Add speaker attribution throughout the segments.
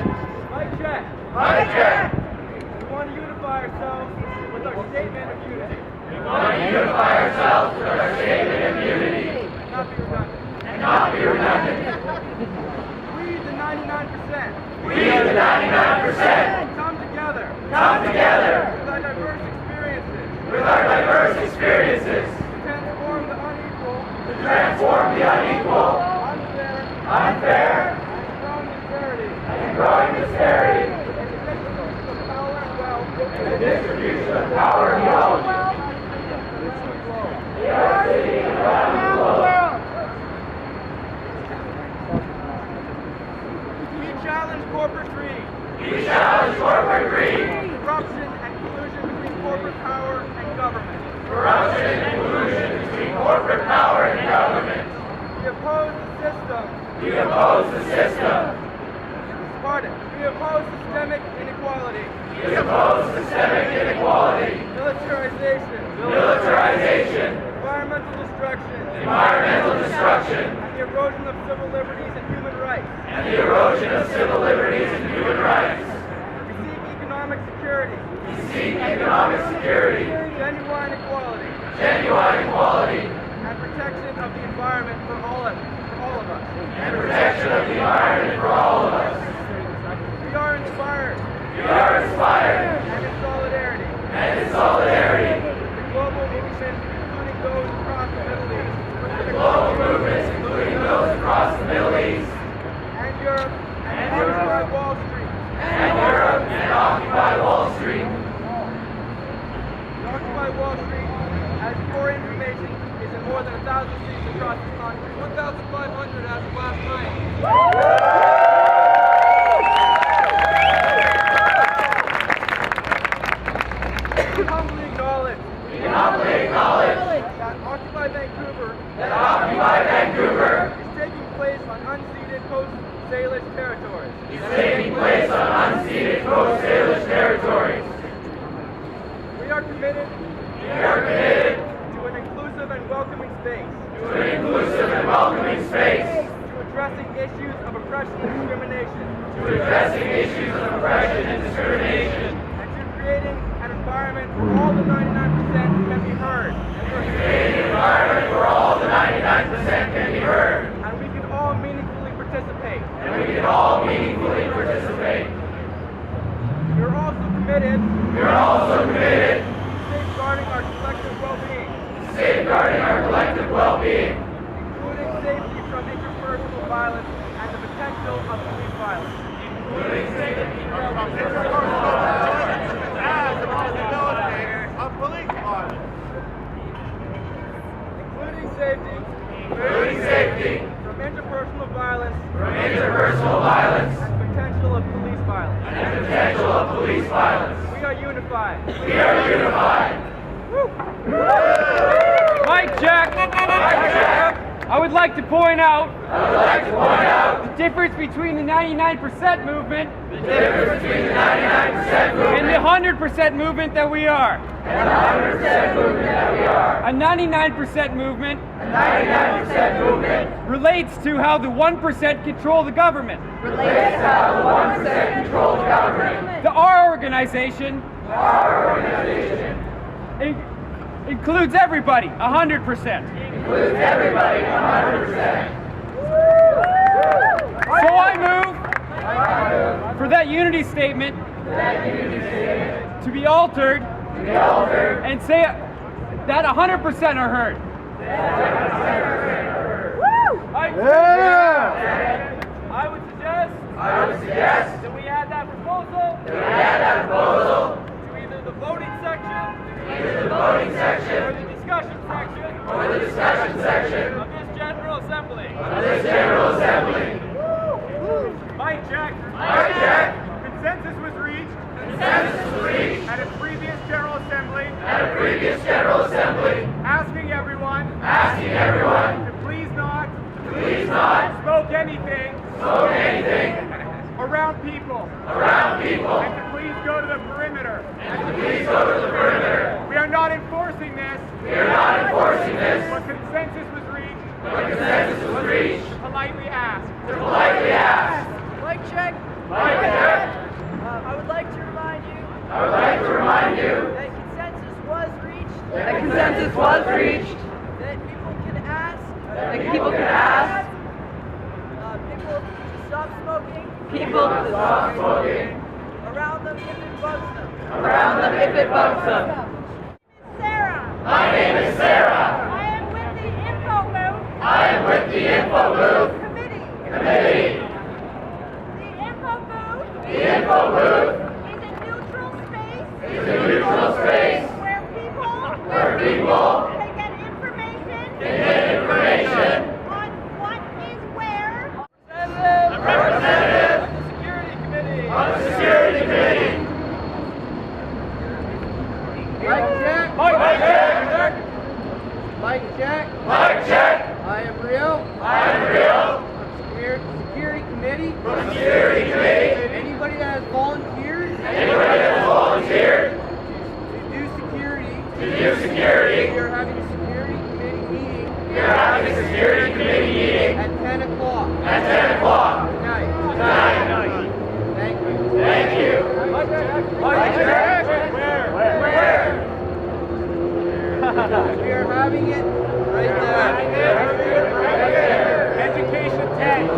Speaker 1: Mic check.
Speaker 2: Mic check.
Speaker 1: We want to unify ourselves with our statement of unity.
Speaker 2: We want to unify ourselves with our statement of unity.
Speaker 1: And not be redundant.
Speaker 2: And not be redundant.
Speaker 1: We, the 99%.
Speaker 2: We, the 99%.
Speaker 1: Come together.
Speaker 2: Come together.
Speaker 1: With our diverse experiences.
Speaker 2: With our diverse experiences.
Speaker 1: To transform the unequal.
Speaker 2: To transform the unequal.
Speaker 1: Unfair.
Speaker 2: Unfair.
Speaker 1: And growing disparity.
Speaker 2: And growing disparity.
Speaker 1: In the distribution of power and wealth.
Speaker 2: And the distribution of power and knowledge. In our city and around the globe.
Speaker 1: We challenge corporate greed.
Speaker 2: We challenge corporate greed.
Speaker 1: Corruption and collusion between corporate power and government.
Speaker 2: Corruption and collusion between corporate power and government.
Speaker 1: We oppose the system.
Speaker 2: We oppose the system.
Speaker 1: We oppose systemic inequality.
Speaker 2: We oppose systemic inequality.
Speaker 1: Militarization.
Speaker 2: Militarization.
Speaker 1: Environmental destruction.
Speaker 2: Environmental destruction.
Speaker 1: And the erosion of civil liberties and human rights.
Speaker 2: And the erosion of civil liberties and human rights.
Speaker 1: We seek economic security.
Speaker 2: We seek economic security.
Speaker 1: Genuine equality.
Speaker 2: Genuine equality.
Speaker 1: And protection of the environment for all of us.
Speaker 2: And protection of the environment for all of us.
Speaker 1: We are inspired.
Speaker 2: We are inspired.
Speaker 1: And in solidarity.
Speaker 2: And in solidarity.
Speaker 1: The global movement, including those across the Middle East.
Speaker 2: The global movements, including those across the Middle East.
Speaker 1: And Europe. And Occupy Wall Street.
Speaker 2: And Europe and Occupy Wall Street.
Speaker 1: Occupy Wall Street, as for information, is in more than 1,000 cities across the country. 1,500 as of last night. We humbly acknowledge that Occupy Vancouver is taking place on unceded Coast Salish territories. We are committed to an inclusive and welcoming space. To addressing issues of oppression and discrimination. And to creating an environment where all the 99% can be heard. And we can all meaningfully participate. We are also committed to safeguarding our collective well-being. Including safety from interpersonal violence and the potential of police violence. Including safety from interpersonal violence and potential of police violence. We are unified. Woo.
Speaker 3: Mic check. I would like to point out the difference between the 99% movement and the 100% movement that we are. A 99% movement relates to how the 1% control the government. Our organization includes everybody, 100%. So I move for that unity statement to be altered and say that 100% are heard.
Speaker 1: I would suggest that we add that proposal to either the voting section or the discussion section of this General Assembly. Mic check. Consensus was reached at a previous General Assembly asking everyone to please not smoke anything around people and to please go to the perimeter. We are not enforcing this. But consensus was reached. Politely asked.
Speaker 3: Mic check.
Speaker 1: people to stop smoking.
Speaker 4: Around them if it bugs them.
Speaker 1: Around them if it bugs them.
Speaker 5: Sarah.
Speaker 1: My name is Sarah.
Speaker 5: I am with the info booth.
Speaker 1: I am with the info booth
Speaker 5: Committee.
Speaker 1: committee.
Speaker 5: The info booth
Speaker 1: The info booth
Speaker 5: is a neutral space
Speaker 1: is a neutral space
Speaker 5: where people
Speaker 1: where people
Speaker 5: can get information
Speaker 1: can get information
Speaker 5: on what is where.
Speaker 1: a representative
Speaker 3: The security committee.
Speaker 1: on the security committee.
Speaker 2: Mic check.
Speaker 3: Mike,
Speaker 1: check.
Speaker 2: Mic check.
Speaker 1: Mic check.
Speaker 2: I am Rio.
Speaker 1: I am Rio
Speaker 2: Security committee.
Speaker 1: from the security committee.
Speaker 2: Anybody that has volunteered
Speaker 1: Anybody that has volunteered
Speaker 2: to do security,
Speaker 1: to do security,
Speaker 2: we are having a security committee meeting
Speaker 1: we are having a security committee meeting
Speaker 2: at 10 o'clock
Speaker 1: at 10 o'clock
Speaker 2: tonight.
Speaker 1: tonight.
Speaker 2: Thank you.
Speaker 1: Thank you.
Speaker 3: Mike check.
Speaker 1: Mic check. Where?
Speaker 2: We are having it right there.
Speaker 3: Education 10.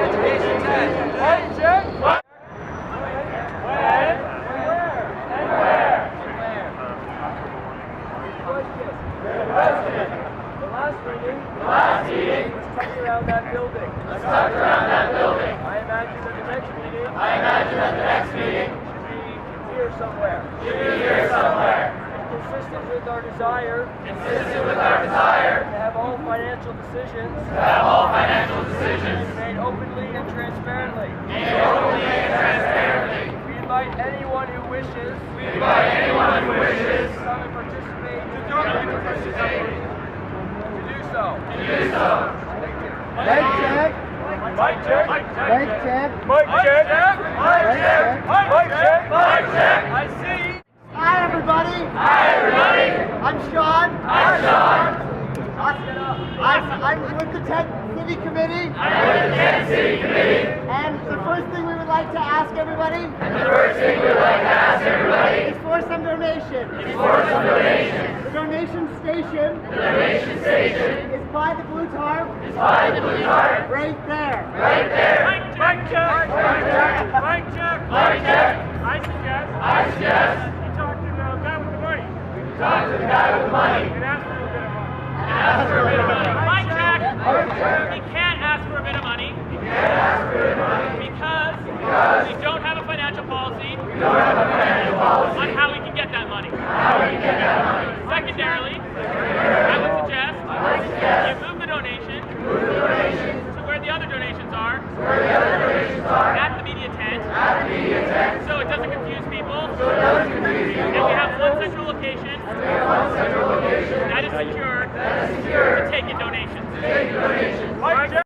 Speaker 2: Education 10.
Speaker 3: Mike check.
Speaker 1: What?
Speaker 3: The last meeting was tucked around that building.
Speaker 1: Let's talk around that building.
Speaker 3: I imagine that the next meeting
Speaker 1: I imagine that the next meeting
Speaker 3: should be here somewhere.
Speaker 1: should be here somewhere.
Speaker 3: Consistent with our desire
Speaker 1: Consistent with our desire
Speaker 3: to have all financial decisions
Speaker 1: to have all financial decisions
Speaker 3: made openly and transparently.
Speaker 1: made openly and transparently.
Speaker 3: We invite anyone who wishes
Speaker 1: We invite anyone who wishes
Speaker 3: to come and participate
Speaker 1: to come and participate
Speaker 3: to do so.
Speaker 1: to do so.
Speaker 2: Mic check.
Speaker 3: Mike check.
Speaker 2: Mic check.
Speaker 3: Mike check.
Speaker 1: Mic check.
Speaker 3: Mike check.
Speaker 1: Mic check.
Speaker 3: I see.
Speaker 2: Hi, everybody.
Speaker 1: Hi, everybody.
Speaker 2: I'm Sean.
Speaker 1: I'm Sean.
Speaker 2: I'm with the 10 City Committee.
Speaker 1: I'm with the Kansas City Committee.
Speaker 2: And the first thing we would like to ask everybody
Speaker 1: And the first thing we'd like to ask everybody
Speaker 2: is for some donation.
Speaker 1: is for some donations.
Speaker 2: The donation station
Speaker 1: The donation station
Speaker 2: is by the blue tarp
Speaker 1: is by the blue heart
Speaker 2: right there.
Speaker 1: right there.
Speaker 3: Mike check.
Speaker 1: Mic check.
Speaker 3: Mike check.
Speaker 1: Mic check.
Speaker 3: I suggest
Speaker 1: I suggest
Speaker 3: you talk to the guy with the money
Speaker 1: you talk to the guy with the money
Speaker 3: and ask for a bit of money.
Speaker 1: and ask for a bit of money.
Speaker 6: Mike check.
Speaker 1: Mic check.
Speaker 6: We can't ask for a bit of money
Speaker 1: You can't ask for a bit of money
Speaker 6: because we don't have a financial policy
Speaker 1: we don't have a financial policy
Speaker 6: on how we can get that money.
Speaker 1: how we can get that money.
Speaker 6: Secondarily, I would suggest you move the donation to where the other donations are, at the media tent, so it doesn't confuse people, and we have one central location that is secure to take in donations.
Speaker 3: Mike check.